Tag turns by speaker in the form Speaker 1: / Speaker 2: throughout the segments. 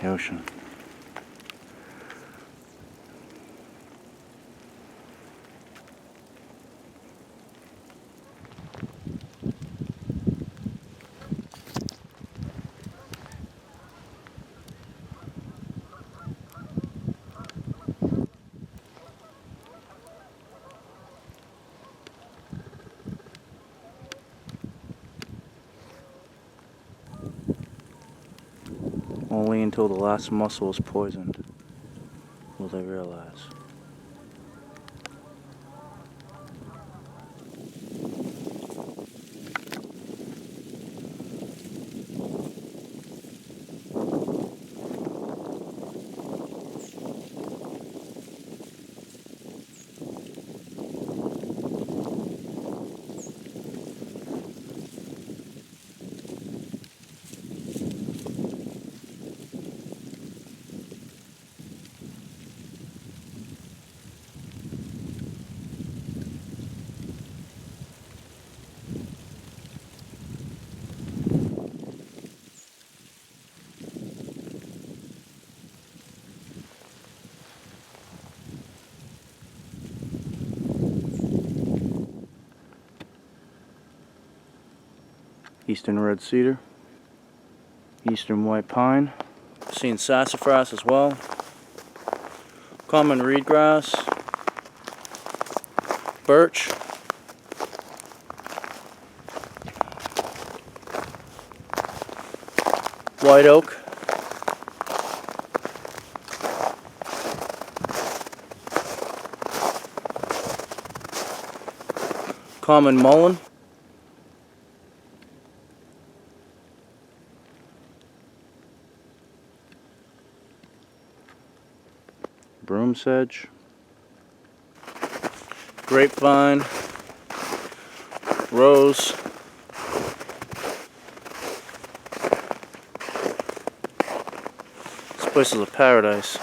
Speaker 1: The ocean. Only until the last mussel is poisoned will they realize. Eastern red cedar, eastern white pine. I've seen sassafras as well, common reed grass, birch, white oak, common mullein, broom sedge, grapevine, rose, this place is a paradise.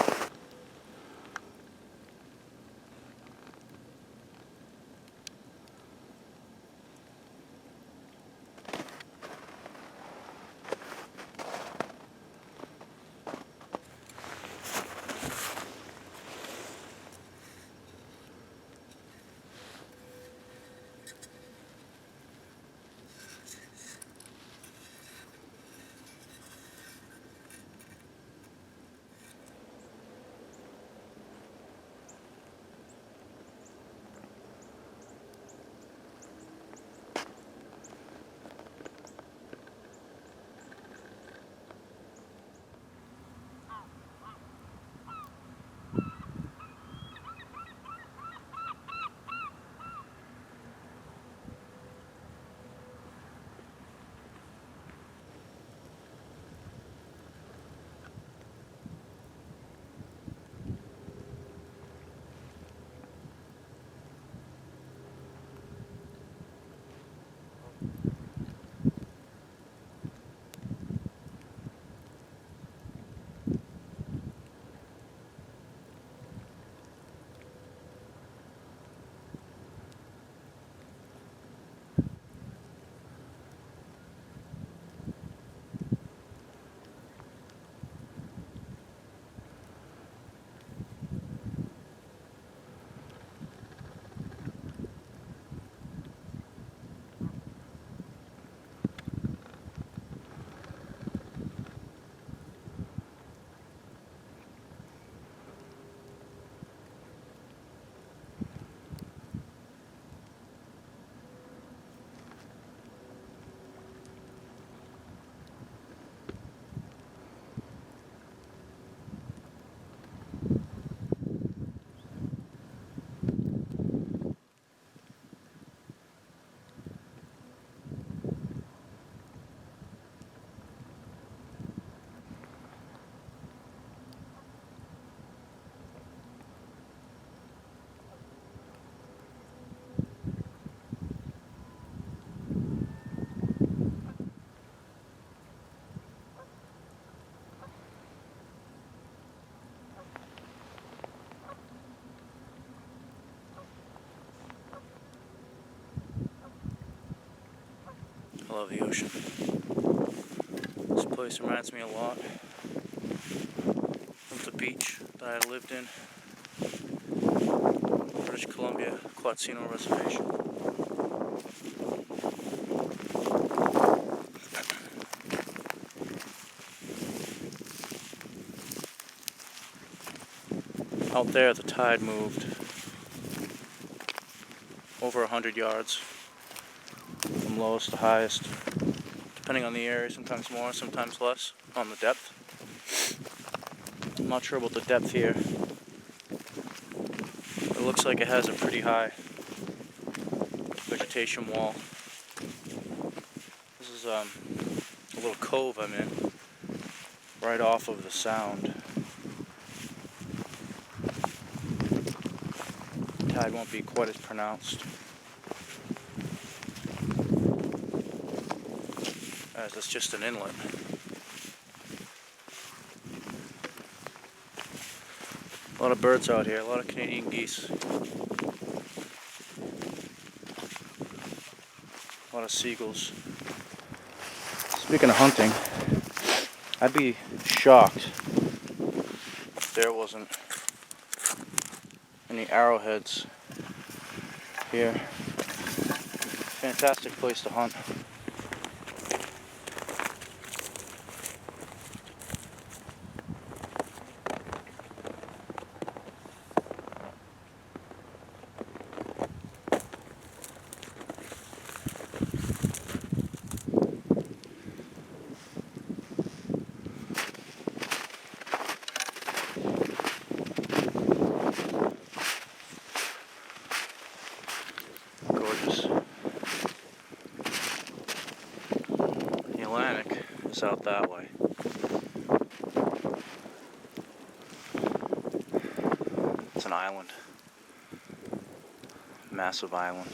Speaker 1: I love the ocean. This place reminds me a lot beach that I lived in, British Columbia, Quatsino Reservation. Out there, the tide moved over 100 yards from lowest to highest, depending on the area, sometimes more, sometimes less on the depth. I'm not sure about the depth here. It looks like it has a pretty high vegetation wall. This is a little cove I'm in, right off of the sound. The tide won't be quite as pronounced, as it's just an inlet. A lot of birds out here, a lot of Canadian geese. A lot of seagulls. Speaking of hunting, I'd be shocked if there wasn't any arrowheads here. Fantastic place to hunt. Gorgeous. The Atlantic is out that way. It's an island. Massive island.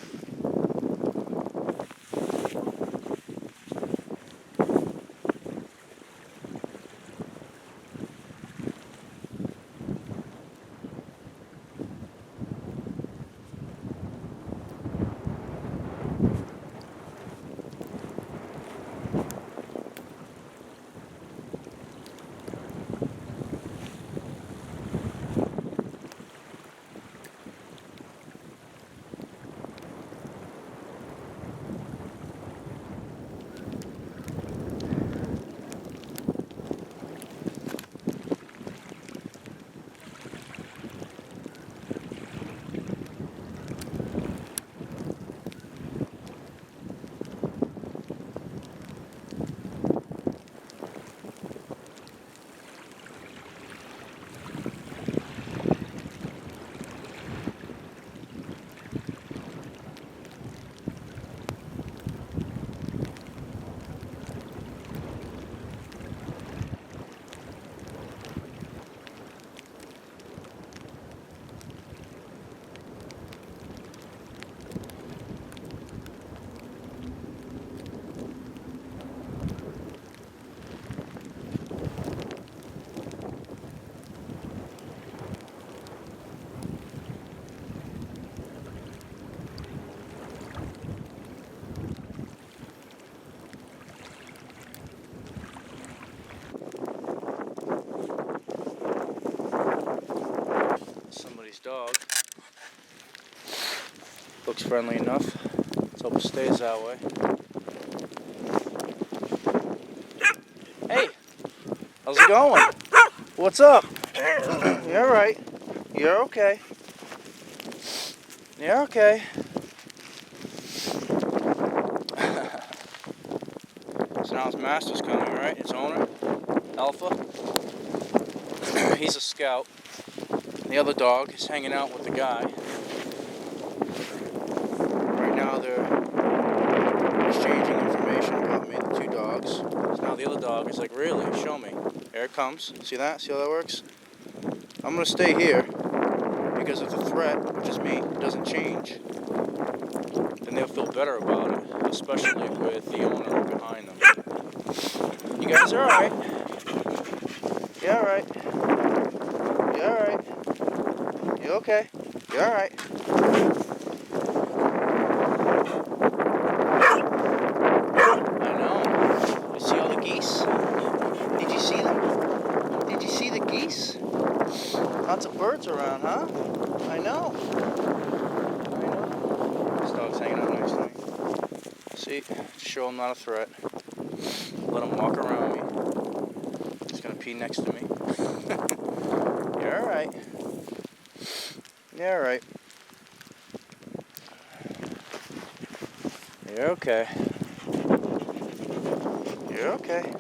Speaker 1: Dog looks friendly enough. Let's hope it stays that way. Hey, how's it going? What's up? You're alright. You're okay. You're okay. So now his master's coming, right? His owner, Alpha. He's a scout. The other dog is hanging out with the guy. Right now they're exchanging information about me, the two dogs. So now the other dog is like, really? Show me. Here it comes. See that? See how that works? I'm going to stay here because if the threat, which is me, doesn't change, then they'll feel better about it, especially with the owner behind them. You guys are alright. You're alright. You're alright. You okay? You're alright. I know. You see all the geese? Did you see them? Did you see the geese? Lots of birds around, huh? I know. This dog's hanging out next to me. See? Show him not a threat. Let him walk around me. He's gonna pee next to me. You're alright. You're alright. You're okay. You're okay.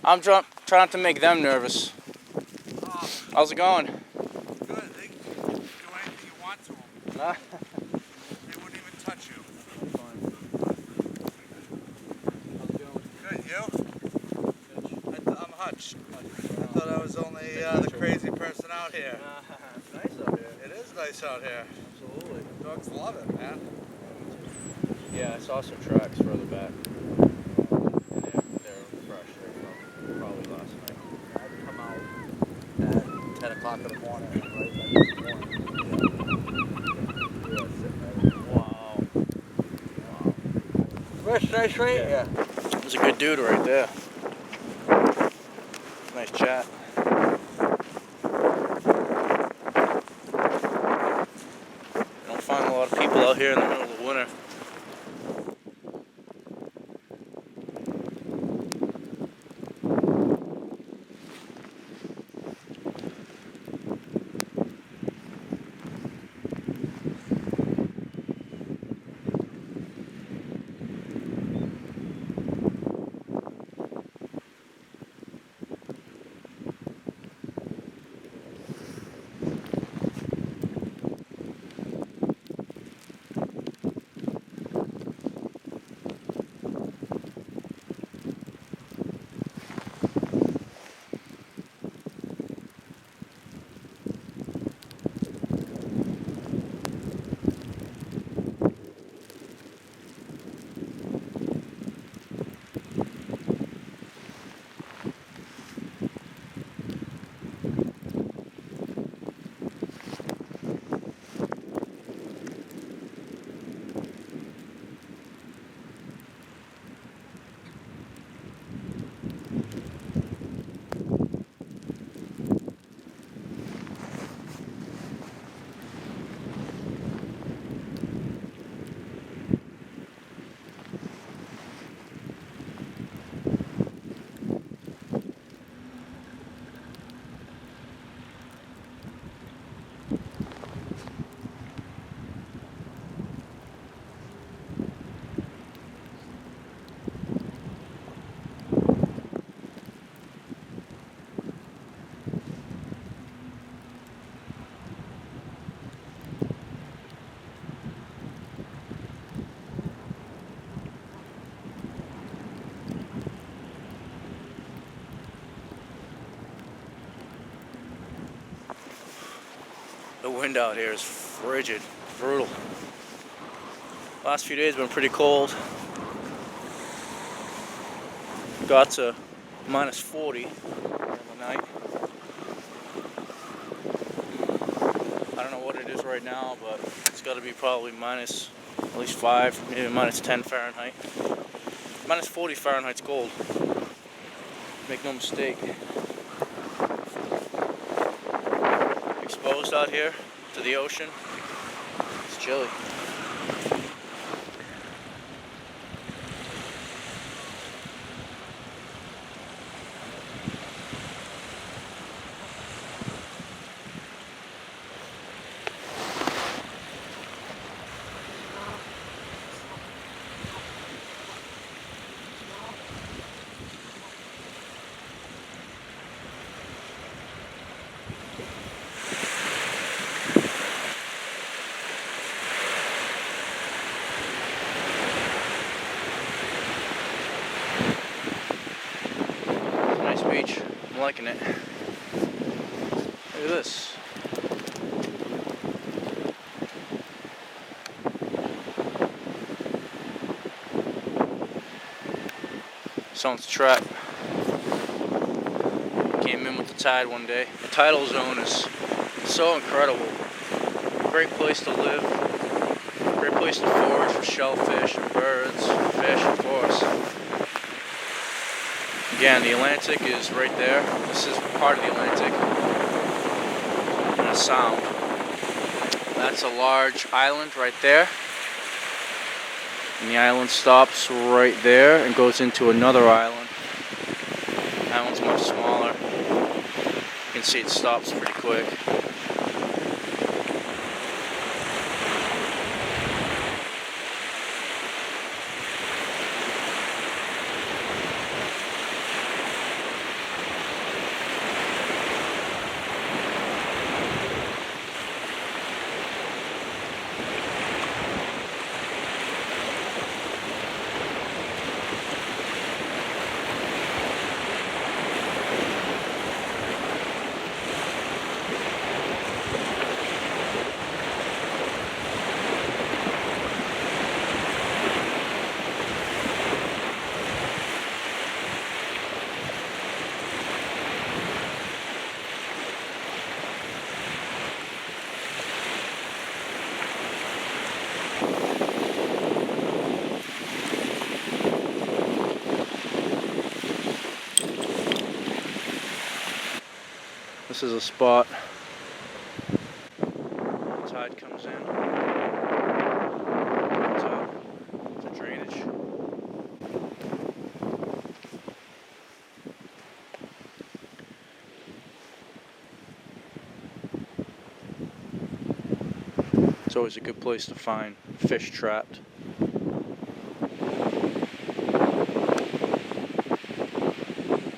Speaker 1: I'm trying to make them nervous. How's it going?
Speaker 2: Good. They can do anything you want to them.
Speaker 1: Nah.
Speaker 2: They wouldn't even touch you.
Speaker 1: Fine. How's it going?
Speaker 2: Good, you? I'm Hutch. I thought I was only the crazy person out here.
Speaker 1: It's nice out here.
Speaker 2: It is nice out here.
Speaker 1: Absolutely.
Speaker 2: Dogs love it, man.
Speaker 1: Yeah, I saw some tracks further back. And they're fresh. They're from probably last night.
Speaker 2: I'd come out at 10 o'clock in the morning. Right
Speaker 1: Wow.
Speaker 2: Fresh, nice, right? Yeah.
Speaker 1: There's a good dude right there. Nice chat. You don't find a lot of people out here in the middle of the winter. The wind out here is frigid, brutal. Last few days have been pretty cold. Got to minus 40 the other night. I don't know what it is right now, but it's got to be probably minus at least 5, maybe minus 10 Fahrenheit. Minus 40 Fahrenheit's cold. Make no mistake. Exposed out here to the ocean. It's chilly. Beach. I'm liking it. Look at this. Someone's trap. Came in with the tide one day. The tidal zone is so incredible. Great place to live. Great place to forage for shellfish and birds, fish, of course. Again, the Atlantic is right there. This is part of the Atlantic. And a sound. That's a large island right there. And the island stops right there and goes into another island. That one's much smaller. You can see it stops pretty quick. This is a spot. The tide comes in. It's a drainage. It's always a good place to find fish trapped.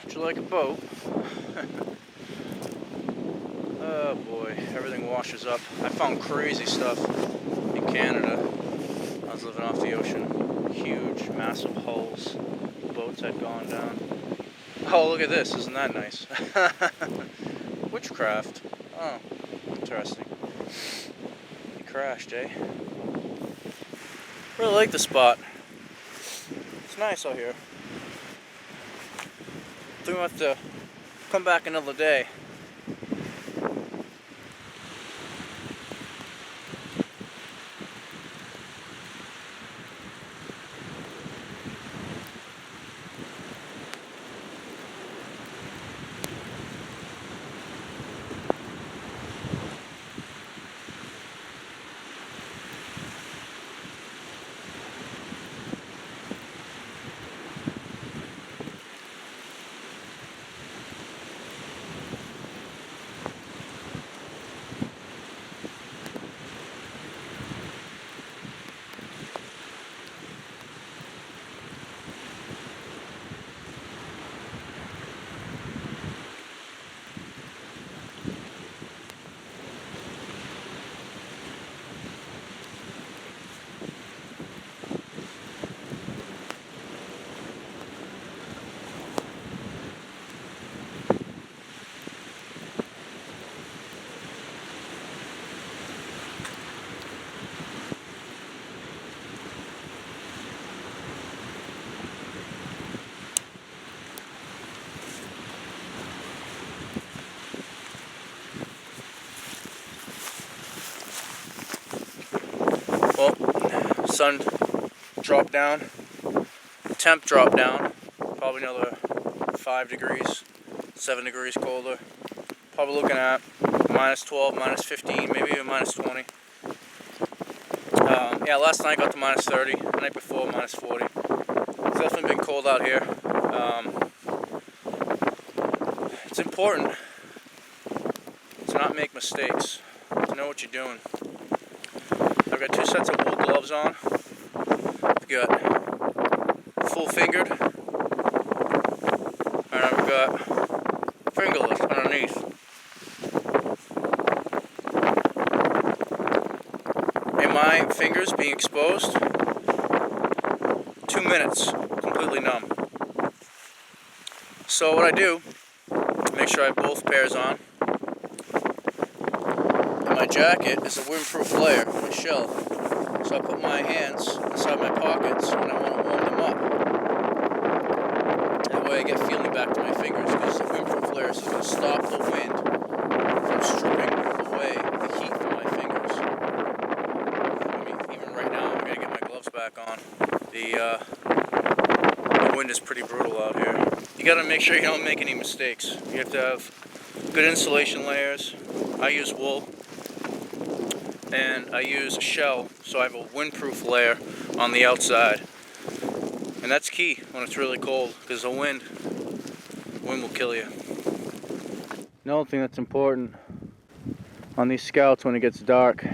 Speaker 1: Would you like a boat? Oh boy, everything washes up. I found crazy stuff in Canada. I was living off the ocean. Huge, massive hulls. Boats had gone down. Oh, look at this. Isn't that nice? Bushcraft. Oh, interesting. He crashed, eh? Really like the spot. It's nice out here. I think we'll have to come back another day. Well, sun dropped down, temp dropped down, probably another 5 degrees, 7 degrees colder. Probably looking at minus 12, minus 15, maybe even minus 20. Yeah, last night got to minus 30, the night before minus 40. It's definitely been cold out here. It's important to not make mistakes, to know what you're doing. I've got 2 sets of wool gloves on. I've got full fingered, and I've got fingerless underneath. And my fingers being exposed, 2 minutes, completely numb. So what I do, make sure I have both pairs on. And my jacket is a windproof layer, a shell. So I put my hands inside my pockets when I want to warm them up. That way I get feeling back to my fingers, because the windproof layer is going to stop the wind from stripping away the heat from my fingers. I mean, even right now, I'm going to get my gloves back on. The wind is pretty brutal out here. you gotta make sure you don't make any mistakes. You have to have good insulation layers. I use wool, and I use shell, so I have a windproof layer on the outside. And that's key when it's really cold, because the wind will kill you. Another thing that's important on these scouts when it gets dark,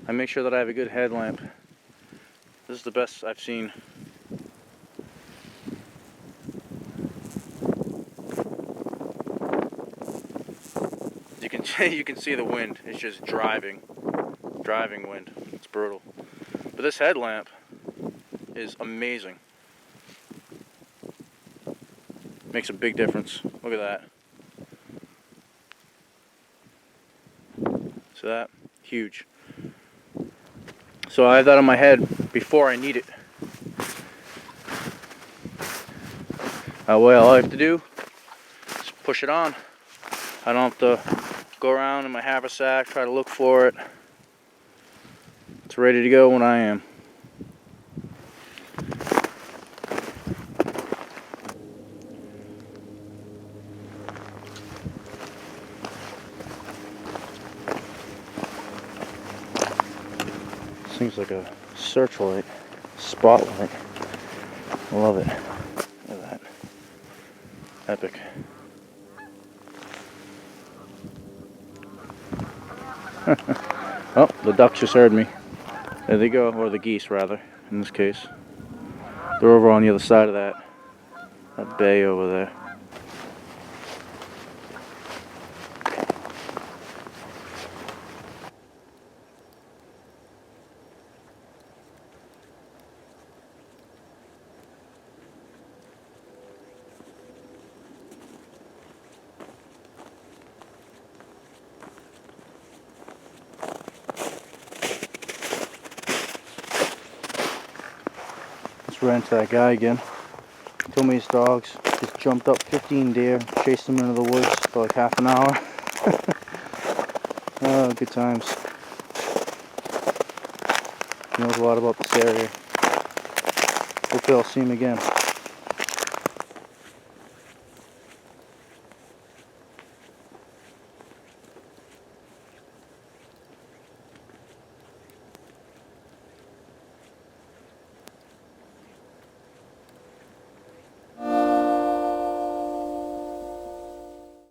Speaker 1: I make sure that I have a good headlamp. This is the best I've seen. You can see the wind. It's just driving wind. It's brutal. But this headlamp is amazing. Makes a big difference. Look at that. See that? Huge. So I have that on my head before I need it. That way all I have to do is push it on. I don't have to go around in my haversack, try to look for it. It's ready to go when I am. This thing's like a searchlight, spotlight. I love it. Look at that. Epic. Oh, the ducks just heard me. There they go, or the geese rather, in this case. They're over on the other side of that bay over there. Just ran into that guy again. Told me his dogs just jumped up 15 deer, chased them into the woods for like half an hour. Oh, good times. He knows a lot about this area. Hopefully I'll see him again.